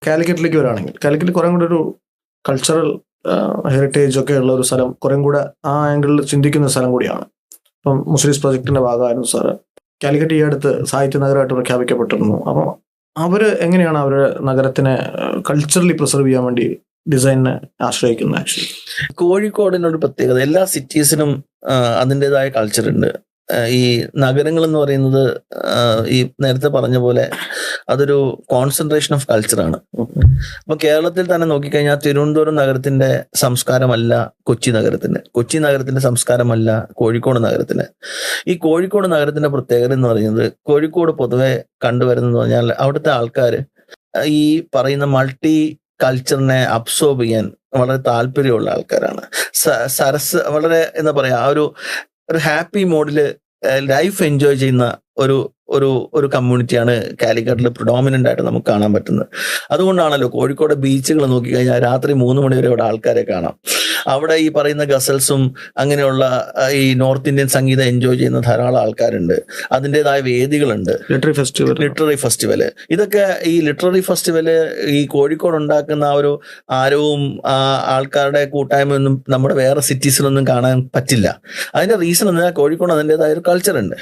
കാലിക്കറ്റിലേക്ക് വരികയാണെങ്കിൽ കാലിക്കറ്റ് കുറേ കൂടെ ഒരു കൾച്ചറൽ ഹെറിറ്റേജ് ഒക്കെ ഉള്ള ഒരു സ്ഥലം, കുറേ കൂടെ ആ ആംഗിളിൽ ചിന്തിക്കുന്ന സ്ഥലം കൂടിയാണ്. ഇപ്പം മുസ്ലിംസ് പ്രൊജക്ടിന്റെ ഭാഗമായിരുന്നു സാറ്. കാലിക്കറ്റ് ഈ അടുത്ത് സാഹിത്യ നഗരമായിട്ട് പ്രഖ്യാപിക്കപ്പെട്ടിരുന്നു. അപ്പം അവര് എങ്ങനെയാണ് അവരുടെ നഗരത്തിനെ കൾച്ചറലി പ്രിസർവ് ചെയ്യാൻ വേണ്ടി ഡിസൈനിനെ ആശ്രയിക്കുന്നത്? ആക്ച്വലി കോഴിക്കോടിനൊരു പ്രത്യേകത, എല്ലാ സിറ്റീസിനും അതിൻ്റെതായ കൾച്ചർ ഉണ്ട്. ഈ നഗരങ്ങൾ എന്ന് പറയുന്നത് ഈ നേരത്തെ പറഞ്ഞ പോലെ അതൊരു കോൺസെൻട്രേഷൻ ഓഫ് കൾച്ചറാണ്. അപ്പൊ കേരളത്തിൽ തന്നെ നോക്കിക്കഴിഞ്ഞാൽ തിരുവനന്തപുരം നഗരത്തിന്റെ സംസ്കാരമല്ല കൊച്ചി നഗരത്തിന്റെ സംസ്കാരമല്ല കോഴിക്കോട് നഗരത്തിന്. ഈ കോഴിക്കോട് നഗരത്തിന്റെ പ്രത്യേകത എന്ന് പറയുന്നത്, കോഴിക്കോട് പൊതുവെ കണ്ടുവരുന്നതെന്ന് പറഞ്ഞാൽ അവിടുത്തെ ആൾക്കാർ ഈ പറയുന്ന മൾട്ടി കൾച്ചറിനെ അബ്സോർബ് ചെയ്യാൻ വളരെ താല്പര്യമുള്ള ആൾക്കാരാണ്. വളരെ എന്താ പറയാ, ഒരു ഹാപ്പി മോഡില് ലൈഫ് എൻജോയ് ചെയ്യുന്ന ഒരു കമ്മ്യൂണിറ്റിയാണ് കാലിക്കറ്റിൽ പ്രിഡോമിനന്റ് ആയിട്ട് നമുക്ക് കാണാൻ പറ്റുന്നത്. അതുകൊണ്ടാണല്ലോ കോഴിക്കോട് ബീച്ചുകൾ നോക്കിക്കഴിഞ്ഞാൽ രാത്രി 3 മണി വരെ അവിടെ ആൾക്കാരെ കാണാം. അവിടെ ഈ പറയുന്ന ഗസൽസും അങ്ങനെയുള്ള ഈ നോർത്ത് ഇന്ത്യൻ സംഗീതം എൻജോയ് ചെയ്യുന്ന ധാരാളം ആൾക്കാരുണ്ട്. അതിൻ്റെതായ വേദികളുണ്ട്. ലിറ്റററി ഫെസ്റ്റിവല്, ഇതൊക്കെ ഈ ലിറ്റററി ഫെസ്റ്റിവല് ഈ കോഴിക്കോട് ഉണ്ടാക്കുന്ന ആ ഒരു ആരവും ആൾക്കാരുടെ കൂട്ടായ്മയൊന്നും നമ്മുടെ വേറെ സിറ്റീസിലൊന്നും കാണാൻ പറ്റില്ല. അതിന്റെ റീസൺ എന്നാൽ കോഴിക്കോട് അതിൻ്റെതായ ഒരു കൾച്ചർ ഉണ്ട്.